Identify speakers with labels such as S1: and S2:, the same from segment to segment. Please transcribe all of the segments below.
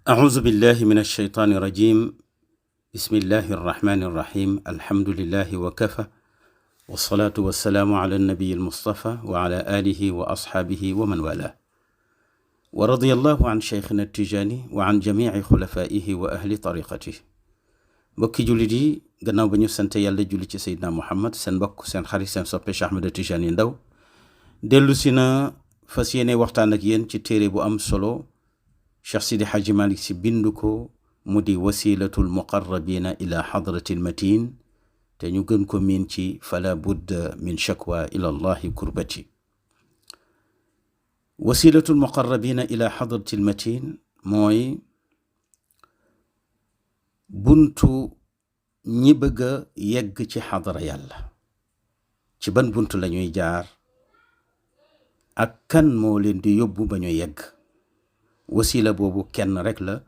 S1: أعوذ بالله من الشيطان الرجيم. بسم الله الرحمن الرحيم. الحمد لله وكفى، والصلاة والسلام على النبي المصطفى وعلى آله وأصحابه ومن والاه، ورضي الله عن شيخنا التجاني وعن جميع خلفائه وأهل طريقته. بكي جلدي غناو بنيو سنت يالا جولي سي سيدنا محمد سن بك سن خري سن سوبي شيخ احمد التجاني ndaw delu sina fasiyene waxtaan ak yeen ci téré bu am solo Cheikh Sidi Hadji Malick Sy bindu ko mu di wasilatul muqarrabina ila hadratil matin te ñu gën ko miin ci fala budda min shakwa ila allahi kurbati. wasilatul muqarrabina ila hadratil matin mooy buntu ñi bëgg a yegg ci xadara yàlla. ci ban buntu la ñuy jaar ak kan moo leen di yóbbu ba ñu yegg. wasila boobu kenn rek la,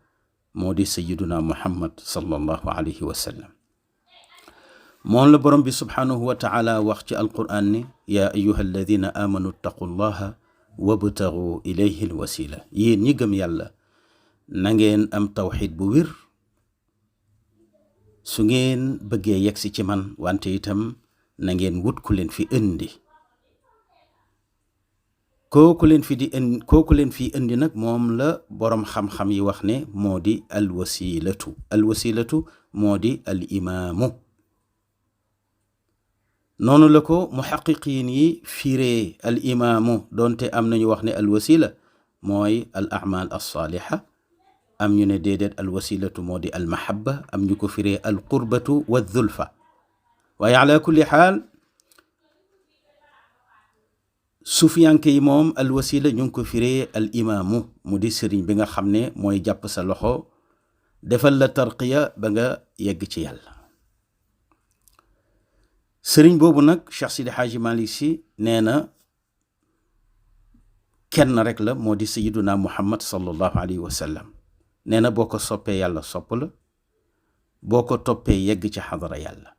S1: moo di sayyiduna muhammad sallallahu alayhi wa sallam. moom la borom bi subhanahu wa ta'ala wax ci alquran ni ya ayyuha alladhina amanu ittaqullaha wabtaghu ilayhi alwasila. yéen ñi gëm yàlla na ngeen am tawxid bu wér su ngeen bëggee yegsi ci man, wante itam na ngeen wut ku leen fi indi. kooku leen fi indi nag moom la borom xam-xam yi wax ne moo di alwasilatu. alwasilatu moo di al imaamu. noonu la ko muhaqiqiin yi firee al imaamu, doonte am nañu wax ne alwasila mooy al a'mal as-saliha, am ñu ne déedéet alwasilatu moo di al mahabba, am ñu ko firee al qurbatu wa dhulfa. waaye ala kulli xaal sufiyanke yi moom alwasila ñu ngi ko firee al imaamu, mu di sëriñ bi nga xam ne mooy jàpp sa loxo defal la tarqiya ba nga yegg ci yàlla. sëriñ boobu nag Cheikh Sidi Hadji Malick Sy nee na kenn rek la, moo di sayyiduna muhammad sallallahu alayhi wa sallam. nee na boo ko soppee yàlla sopp la, boo ko toppee yegg ci xadara yàlla.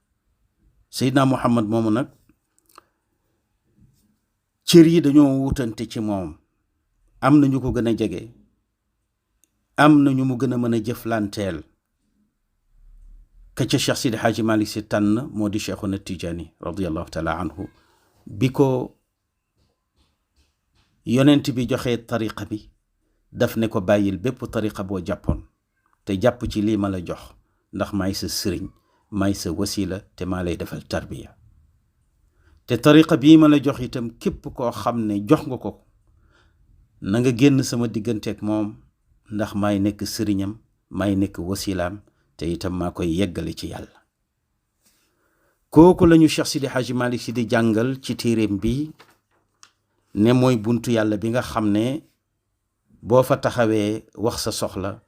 S1: sayyiduna muhammad moomu nag cër yi dañoo wutante ci moom. am na ñu ko gën a jege, am na ñu mu gën a mën a jëflanteel. ka ca Cheikh Sidi Hadji Malick Sy tànn moo di Cheikhuna Tijani radiyallahu taala anhu. bi ko yonent bi joxee tariqa bi daf ne ko bàyyil bépp tariqa boo jàppoon te jàpp ci lii ma la jox, ndax maay sa sëriñ, maay sa wasila, te maa lay defal tarbiya. te tariqa bii ma la jox itam képp koo xam ne jox nga ko, na nga génn sama digganteeg moom, ndax maay nekk sëriñam, maay nekk wasilaam, te itam maa koy yeggale ci yàlla. kooku lañu Cheikh Sidi Hadji Malick Sy di jàngal ci téeréem bi ne mooy buntu yàlla bi nga xam ne boo fa taxawee wax sa soxla,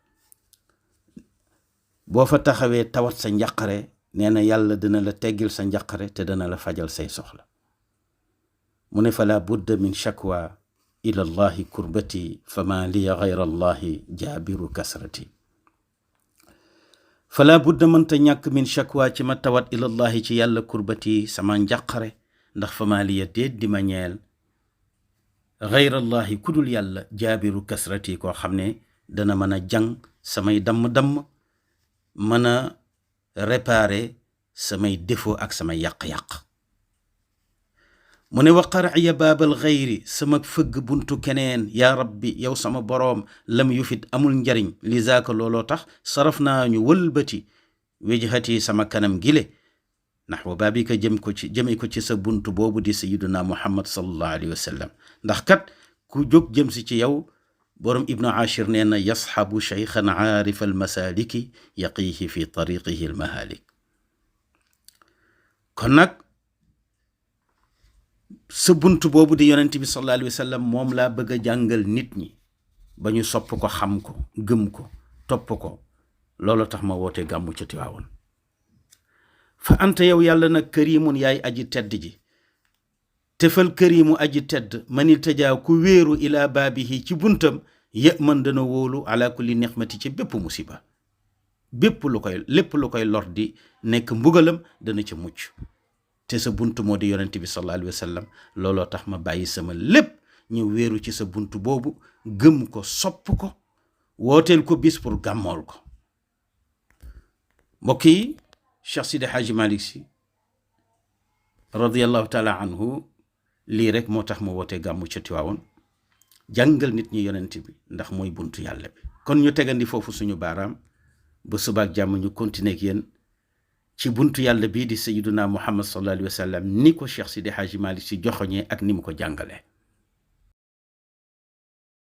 S1: boo fa taxawee tawat sa njaqare, nee na yàlla dina la teggil sa njaqare te dana la fajal say soxla. mu ne fala budda min shakwa ila allahi kurbati fama liya gayra allahi jaabiru kasrati. fala budda mënta ñàkk min shakwa ci ma tawat ila allahi ci yàlla kurbati sama njaqare, ndax fama liya déet di ma ñeel gayra allahi kudul yàlla jaabiru kasrati, koo xam ne dana mën a jàng samay damm-damm, mën a réparer samay défaut ak samay yàq-yàq. mu ne wa qar'iya baabal xayri, sama fëgg buntu keneen, yaa rabbi yow sama boroom, lam yufit amul njariñ, li zaaka looloo tax saraf naa ñu wëlbati wejhati sama kanam gile naxwa baabika jëme ko ci sa buntu boobu di sayyiduna muhammad sallallahu alayhi wa sallam. ndax kat ku jóg jëm si ci yow, borom ibnu ashir nee na yasxabu cheykhan aarifa almasaliki yaqiihi fi tariqihi almahalik. kon nag sa buntu boobu di yonent bi sallallahu alayhi wa sallam moom laa bëgg a jàngal nit ñi ba ñu sopp ko, xam ko, gëm ko, topp ko. loolu tax ma woote gàmmu ci Tiwaawoon. fa anta yow yàlla nag karimun, yaay aji tedd ji. tefal karimu aji tedd, manil tajaa ku wéeru ila baabihi ci buntam, man dana wóolu ala kulli nixmati ci bépp musiba, lépp lu koy lor di nekk mbugalam dana ca mucc. te sa buntu moo di yonent bi sallallahu alayhi wa sallam. looloo tax ma bàyyi sama lépp ñu wéeru ci sa buntu boobu, gëm ko, sopp ko, wooteel ko bis pour gàmmool ko. mbokk yi, Cheikh Sidi Hadji Malick Sy radiyallahu taala anhu lii rek moo tax mu wootee gàmmu ca Tiwaawoon, jàngal nit ñi yonent bi ndax mooy buntu yàlla bi. kon ñu tegandi foofu suñu baaraam ba subaak jàmm ñu continuer ak yéen ci buntu yàlla bii di sayyiduna Muhammad sallallahu alayhi wa sallam ni ko Cheikh Sidi Hadji Malick Sy joxoñee ak ni mu ko jàngalee.